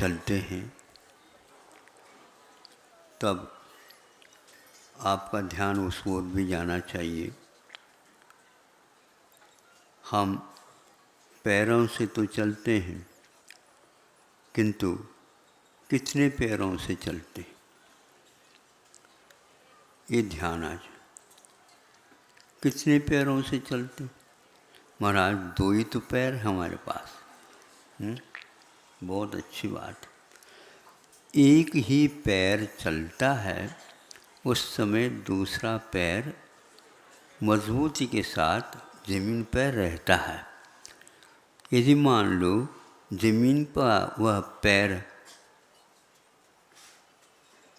चलते हैं तब आपका ध्यान उस ओर भी जाना चाहिए। हम पैरों से तो चलते हैं, किंतु कितने पैरों से चलते हैं ये ध्यान आ जाए। कितने पैरों से चलते? महाराज 2 ही तो पैर हैं हमारे पास। बहुत अच्छी बात। एक ही पैर चलता है, उस समय दूसरा पैर मजबूती के साथ ज़मीन पर रहता है। यदि मान लो ज़मीन पर वह पैर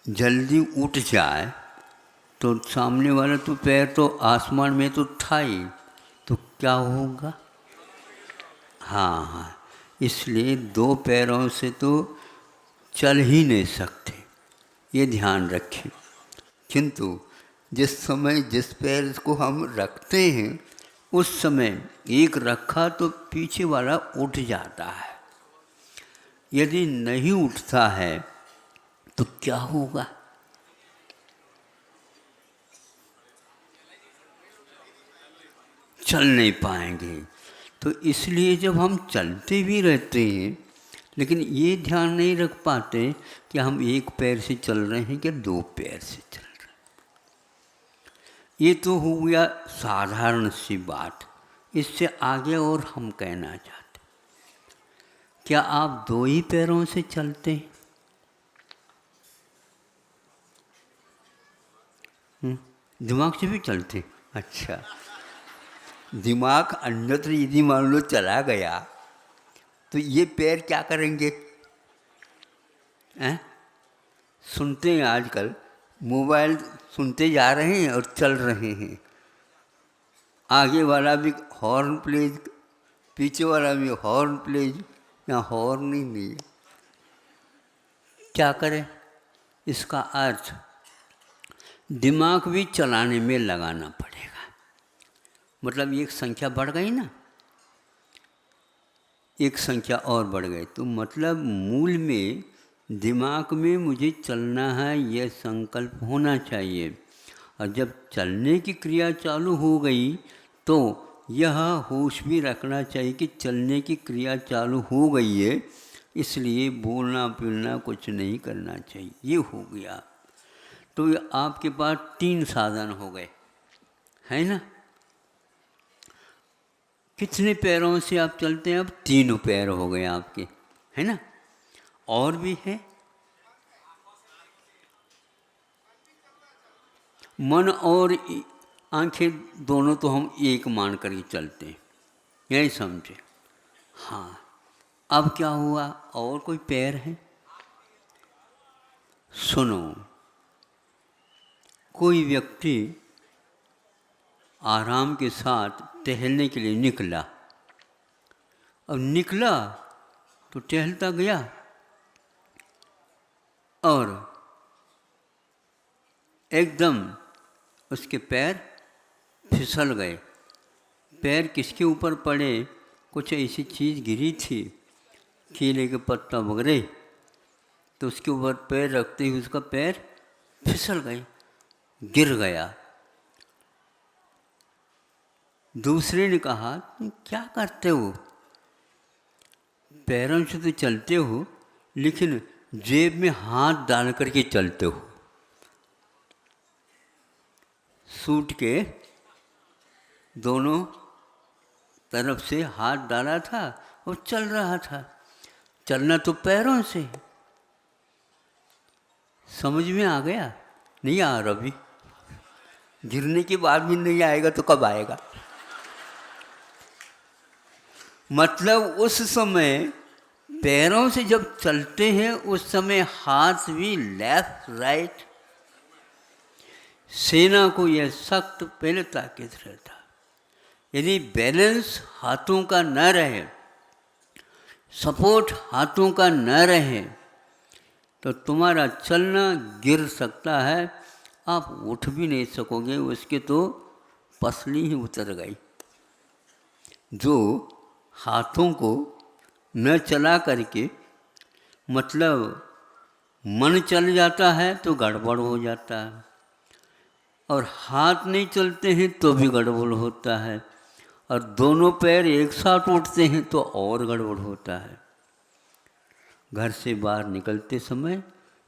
जल्दी उठ जाए तो सामने वाला तो पैर तो आसमान में तो था ही, तो क्या होगा? हाँ, इसलिए 2 पैरों से तो चल ही नहीं सकते, ये ध्यान रखें। किंतु जिस समय जिस पैर को हम रखते हैं उस समय एक रखा तो पीछे वाला उठ जाता है। यदि नहीं उठता है तो क्या होगा? चल नहीं पाएंगे। तो इसलिए जब हम चलते भी रहते हैं लेकिन ये ध्यान नहीं रख पाते कि हम एक पैर से चल रहे हैं कि 2 पैर से चल रहे हैं। ये तो हो गया साधारण सी बात। इससे आगे और हम कहना चाहते, क्या आप 2 ही पैरों से चलते हैं? दिमाग से भी चलते हैं? अच्छा, दिमाग अन्यत्र यदि मान लो चला गया तो ये पैर क्या करेंगे? सुनते हैं आजकल मोबाइल सुनते जा रहे हैं और चल रहे हैं। आगे वाला भी हॉर्न प्लेज, पीछे वाला भी हॉर्न प्लेज, या हॉर्न ही नहीं। क्या करें? इसका अर्थ दिमाग भी चलाने में लगाना पड़ेगा। मतलब एक संख्या बढ़ गई ना, एक संख्या और बढ़ गई, तो मतलब मूल में दिमाग में मुझे चलना है यह संकल्प होना चाहिए। और जब चलने की क्रिया चालू हो गई तो यह होश भी रखना चाहिए कि चलने की क्रिया चालू हो गई है, इसलिए बोलना पिलना कुछ नहीं करना चाहिए। ये हो गया। तो ये आपके पास 3 साधन हो गए, है ना? कितने पैरों से आप चलते हैं? अब 3 पैर हो गए आपके, है ना? और भी है। मन और आंखें दोनों तो हम एक मान कर ही चलते हैं, यही समझे। हाँ, अब क्या हुआ? और कोई पैर है? सुनो, कोई व्यक्ति आराम के साथ टहलने के लिए निकला। अब निकला तो टहलता गया और एकदम उसके पैर फिसल गए। पैर किसके ऊपर पड़े? कुछ ऐसी चीज़ गिरी थी, केले के पत्ता वगैरह, तो उसके ऊपर पैर रखते ही उसका पैर फिसल गए, गिर गया। दूसरे ने कहा, तुम क्या करते हो? पैरों से तो चलते हो लेकिन जेब में हाथ डाल करके चलते हो। सूट के दोनों तरफ से हाथ डाला था और चल रहा था। चलना तो पैरों से। समझ में आ गया? नहीं आ रहा अभी? गिरने के बाद भी नहीं आएगा तो कब आएगा? मतलब उस समय पैरों से जब चलते हैं उस समय हाथ भी लेफ्ट राइट, सेना को यह सख्त पहले ताकीद रहता। यदि बैलेंस हाथों का न रहे, सपोर्ट हाथों का न रहे, तो तुम्हारा चलना गिर सकता है, आप उठ भी नहीं सकोगे, उसके तो पसली ही उतर गई। जो हाथों को न चला करके मतलब मन चल जाता है तो गड़बड़ हो जाता है, और हाथ नहीं चलते हैं तो भी गड़बड़ होता है, और दोनों पैर एक साथ उठते हैं तो और गड़बड़ होता है। घर से बाहर निकलते समय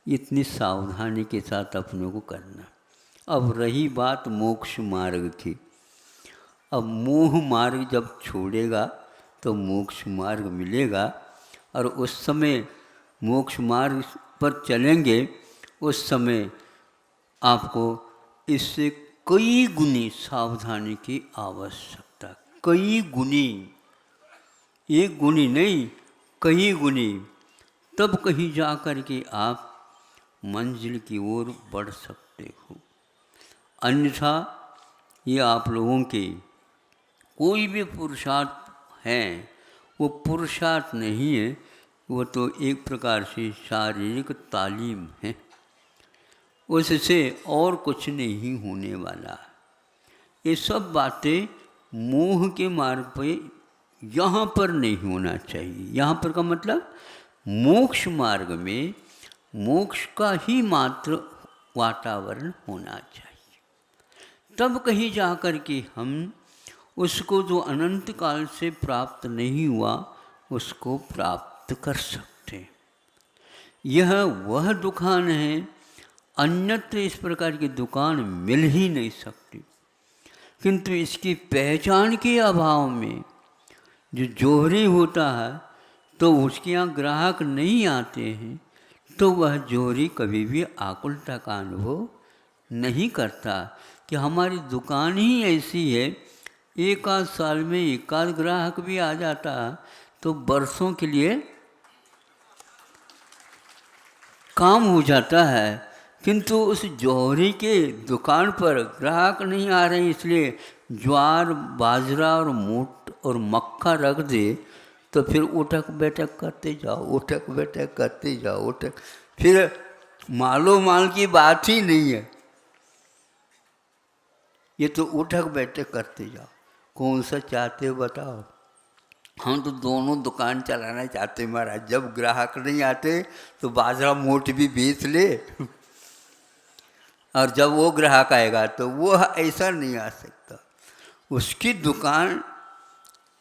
इतनी सावधानी के साथ अपने को करना। अब रही बात मोक्ष मार्ग की। अब मोह मार्ग जब छोड़ेगा तो मोक्ष मार्ग मिलेगा, और उस समय मोक्ष मार्ग पर चलेंगे, उस समय आपको इससे कई गुनी सावधानी की आवश्यकता, कई गुनी, एक गुनी नहीं, कई गुनी, तब कहीं जा कर के आप मंजिल की ओर बढ़ सकते हो। अन्यथा ये आप लोगों के कोई भी पुरुषार्थ हैं, वो पुरुषार्थ नहीं है, वो तो एक प्रकार से शारीरिक तालीम है, उससे और कुछ नहीं होने वाला है। ये सब बातें मोह के मार्ग पे यहाँ पर नहीं होना चाहिए। यहाँ पर का मतलब मोक्ष मार्ग में मोक्ष का ही मात्र वातावरण होना चाहिए, तब कहीं जा कर के हम उसको जो अनंत काल से प्राप्त नहीं हुआ उसको प्राप्त कर सकते हैं। यह वह दुकान है, अन्यत्र इस प्रकार की दुकान मिल ही नहीं सकती, किंतु इसकी पहचान के अभाव में जो जोहरी होता है तो उसके यहाँ ग्राहक नहीं आते हैं, तो वह जोहरी कभी भी आकुलता का अनुभव नहीं करता कि हमारी दुकान ही ऐसी है, एक आध साल में एक आध ग्राहक भी आ जाता तो वर्षों के लिए काम हो जाता है, किंतु उस जौहरी के दुकान पर ग्राहक नहीं आ रहे, इसलिए ज्वार बाजरा और मोट और मक्का रख दे तो फिर उठक बैठक करते जाओ, उठक बैठक करते जाओ, उठक, फिर मालो माल की बात ही नहीं है, ये तो उठक बैठक करते जाओ। कौन सा चाहते हो बताओ? हम तो दोनों दुकान चलाना चाहते महाराज, जब ग्राहक नहीं आते तो बाजरा मोट भी बेच ले और जब वो ग्राहक आएगा तो वो ऐसा नहीं आ सकता। उसकी दुकान,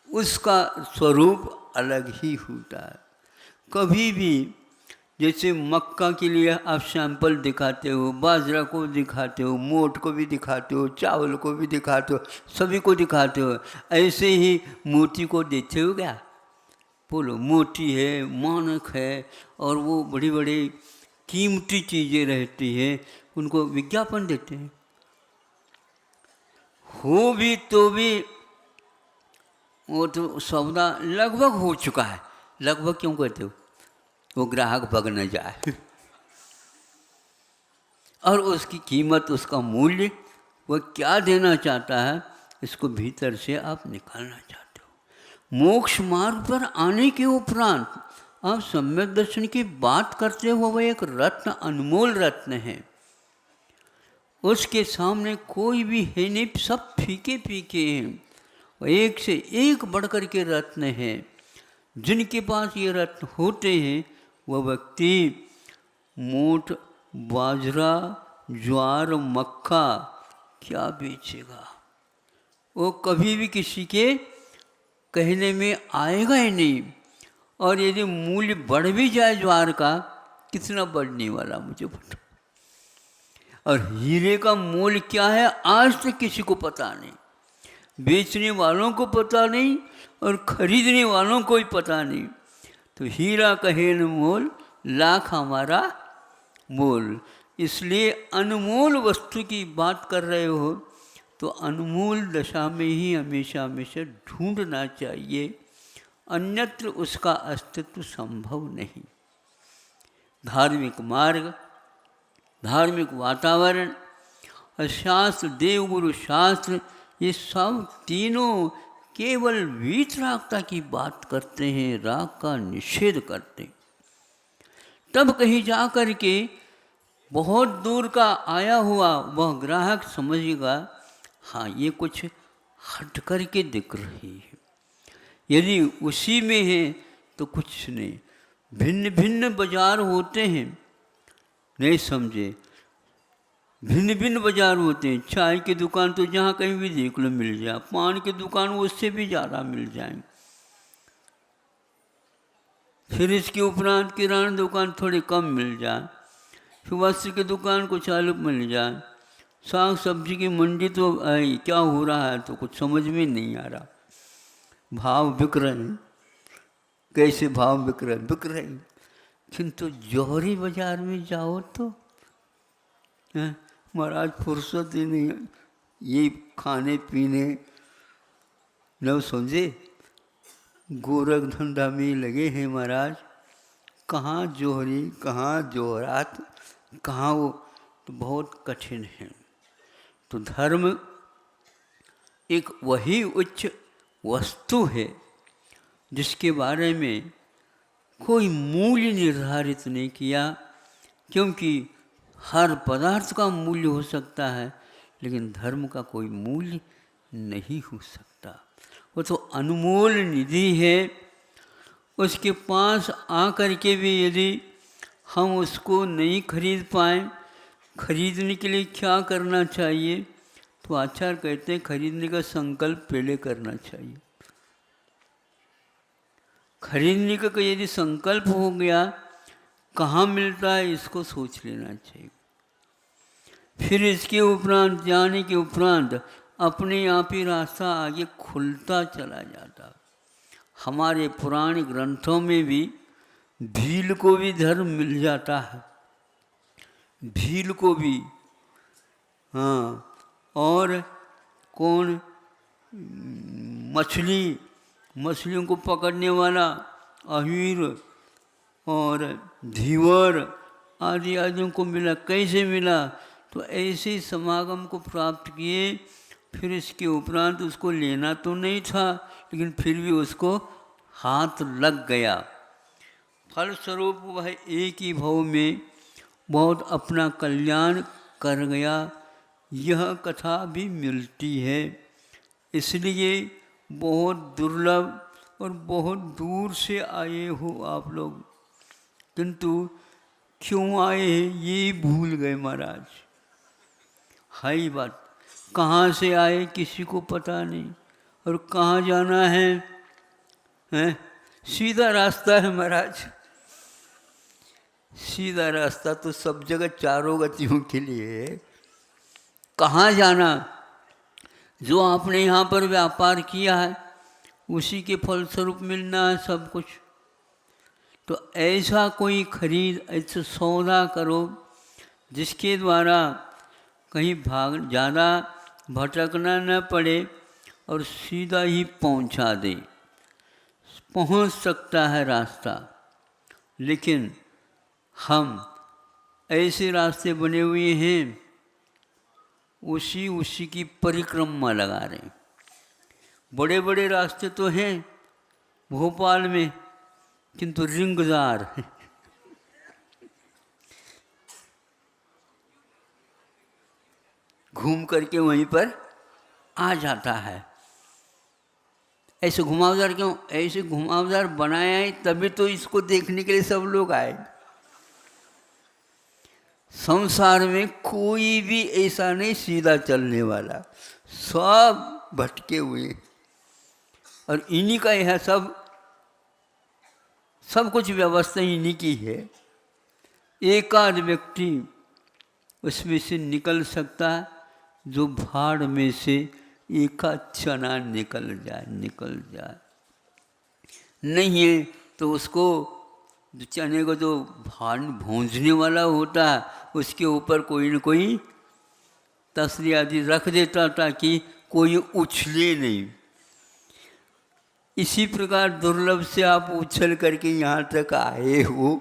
उसका स्वरूप अलग ही होता है। कभी भी जैसे मक्का के लिए आप सैंपल दिखाते हो, बाजरा को दिखाते हो, मोट को भी दिखाते हो, चावल को भी दिखाते हो, सभी को दिखाते हो, ऐसे ही मोती को देते हो क्या? बोलो, मोती है, मानक है, और वो बड़ी बड़ी कीमती चीज़ें रहती हैं, उनको विज्ञापन देते हैं। हो भी तो भी वो तो सौदा लगभग हो चुका है। लगभग क्यों कहते हो? वो ग्राहक भग न जाए और उसकी कीमत, उसका मूल्य, वह क्या देना चाहता है, इसको भीतर से आप निकालना चाहते हो। मोक्ष मार्ग पर आने के उपरांत आप सम्यक दर्शन की बात करते हो, वह एक रत्न, अनमोल रत्न है, उसके सामने कोई भी है नहीं, सब फीके फीके हैं। एक से एक बढ़कर के रत्न हैं। जिनके पास ये रत्न होते हैं वह व्यक्ति मोट बाजरा ज्वार मक्का क्या बेचेगा? वो कभी भी किसी के कहने में आएगा ही नहीं। और यदि मूल्य बढ़ भी जाए ज्वार का, कितना बढ़ने वाला मुझे बताओ। और हीरे का मूल्य क्या है आज तक किसी को पता नहीं, बेचने वालों को पता नहीं और खरीदने वालों को ही पता नहीं। तो हीरा कहे न मोल, लाख हमारा मोल। इसलिए अनमोल वस्तु की बात कर रहे हो तो अनमोल दशा में ही हमेशा हमेशा ढूंढना चाहिए, अन्यत्र उसका अस्तित्व संभव नहीं। धार्मिक मार्ग, धार्मिक वातावरण और शास्त्र, देवगुरु शास्त्र, ये सब तीनों केवल वीतरागता की बात करते हैं, राग का निषेध करते हैं। तब कहीं जा कर के बहुत दूर का आया हुआ वह ग्राहक समझेगा, हाँ ये कुछ हट कर के दिख रही है। यदि उसी में है तो कुछ नहीं, भिन्न भिन्न बाजार होते हैं, नहीं समझे, भिन्न भिन्न बाजार होते हैं। चाय की दुकान तो जहाँ कहीं भी देख लो मिल जाए, पान की दुकान उससे भी ज़्यादा मिल जाए। फिर इसके उपरांत किराना दुकान थोड़ी कम मिल जाए, फिर वस्त्र की दुकान कुछ अलग मिल जाए, साग सब्जी की मंडी तो क्या हो रहा है तो कुछ समझ में नहीं आ रहा। भाव बिक रहे हैं, कैसे भाव बिक रहे हैं। किंतु जौहरी बाजार में जाओ तो महाराज फुर्सत ही नहीं है, ये खाने पीने न समझे, गोरख धंधा में लगे हैं महाराज। कहाँ जोहरी, कहाँ जोहरात, कहाँ वो, तो बहुत कठिन है। तो धर्म एक वही उच्च वस्तु है जिसके बारे में कोई मूल्य निर्धारित नहीं किया, क्योंकि हर पदार्थ का मूल्य हो सकता है लेकिन धर्म का कोई मूल्य नहीं हो सकता। वो तो अनमोल निधि है, उसके पास आकर के भी यदि हम उसको नहीं खरीद पाएँ, खरीदने के लिए क्या करना चाहिए, तो आचार्य कहते हैं खरीदने का संकल्प पहले करना चाहिए। खरीदने का यदि संकल्प हो गया, कहाँ मिलता है इसको सोच लेना चाहिए। फिर इसके उपरांत, जाने के उपरांत अपने आप ही रास्ता आगे खुलता चला जाता। हमारे पुराने ग्रंथों में भी भील को भी धर्म मिल जाता है, भील को भी, हाँ। और कौन, मछलियों को पकड़ने वाला अहीर और धीवर आदि आदियों को मिला। कैसे मिला, तो ऐसे समागम को प्राप्त किए। फिर इसके उपरांत उसको लेना तो नहीं था, लेकिन फिर भी उसको हाथ लग गया। फलस्वरूप वह एक ही भाव में बहुत अपना कल्याण कर गया। यह कथा भी मिलती है, इसलिए बहुत दुर्लभ और बहुत दूर से आए हो आप लोग, किंतु क्यों आए हैं ये भूल गए महाराज। है ही बात, कहाँ से आए किसी को पता नहीं, और कहाँ जाना है, हैं? सीधा रास्ता है महाराज, सीधा रास्ता तो सब जगह चारों गतियों के लिए है। कहाँ जाना, जो आपने यहाँ पर व्यापार किया है उसी के फलस्वरूप मिलना है सब कुछ। तो ऐसा कोई खरीद, ऐसा सौदा करो जिसके द्वारा कहीं ज़्यादा भटकना न पड़े और सीधा ही पहुंचा दे। पहुंच सकता है रास्ता, लेकिन हम ऐसे रास्ते बने हुए हैं, उसी की परिक्रमा लगा रहे हैं। बड़े बड़े रास्ते तो हैं भोपाल में, किंतु रिंगदार है। घूम करके वहीं पर आ जाता है। ऐसे घुमावदार क्यों, ऐसे घुमावदार बनाया है तभी तो इसको देखने के लिए सब लोग आए। संसार में कोई भी ऐसा नहीं सीधा चलने वाला, सब भटके हुए, और इन्हीं का यह सब कुछ व्यवस्था इन्हीं की है। एक आध व्यक्ति उसमें से निकल सकता है, जो भाड़ में से एक आध चना निकल जाए, नहीं है तो उसको चने को जो भूंजने वाला होता है उसके ऊपर कोई न कोई तसली आदि रख देता ताकि कोई उछले नहीं। इसी प्रकार दुर्लभ से आप उछल करके यहाँ तक आए हो,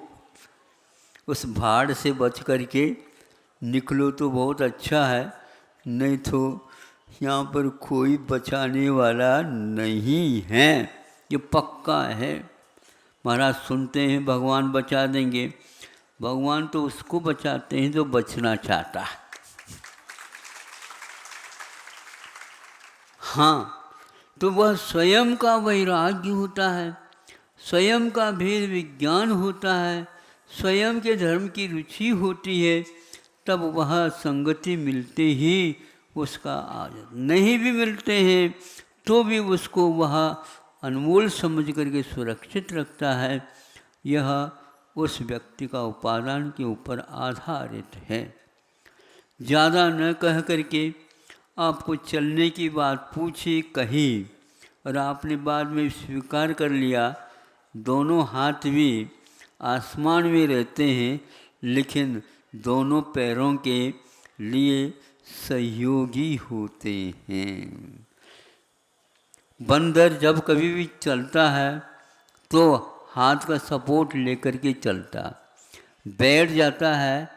उस भाड़ से बच करके निकलो तो बहुत अच्छा है, नहीं तो यहाँ पर कोई बचाने वाला नहीं है, ये पक्का है। महाराज सुनते हैं भगवान बचा देंगे, भगवान तो उसको बचाते हैं जो बचना चाहता है। हाँ, तो वह स्वयं का वैराग्य होता है, स्वयं का भेद विज्ञान होता है, स्वयं के धर्म की रुचि होती है, तब वह संगति मिलते ही उसका आदर, नहीं भी मिलते हैं तो भी उसको वह अनमोल समझ करके सुरक्षित रखता है। यह उस व्यक्ति का उपादान के ऊपर आधारित है। ज़्यादा न कह करके आपको चलने की बात पूछी कही और आपने बाद में स्वीकार कर लिया, दोनों हाथ भी आसमान में रहते हैं लेकिन दोनों पैरों के लिए सहयोगी होते हैं। बंदर जब कभी भी चलता है तो हाथ का सपोर्ट लेकर के चलता, बैठ जाता है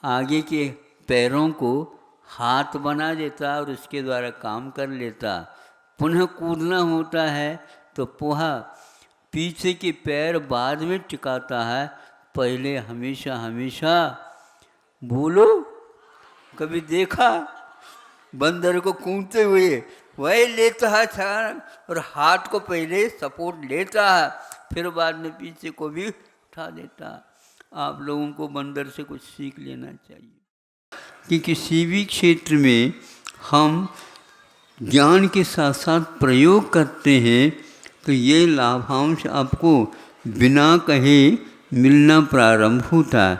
आगे के पैरों को हाथ बना देता और उसके द्वारा काम कर लेता। पुनः कूदना होता है तो पीछे के पैर बाद में टिकाता है, पहले हमेशा हमेशा, बोलो कभी देखा बंदर को कूदते हुए? वही लेता है छलांग और हाथ को पहले सपोर्ट लेता है, फिर बाद में पीछे को भी उठा देता। आप लोगों को बंदर से कुछ सीख लेना चाहिए कि किसी भी क्षेत्र में हम ज्ञान के साथ साथ प्रयोग करते हैं तो ये लाभांश आपको बिना कहे मिलना प्रारंभ होता है।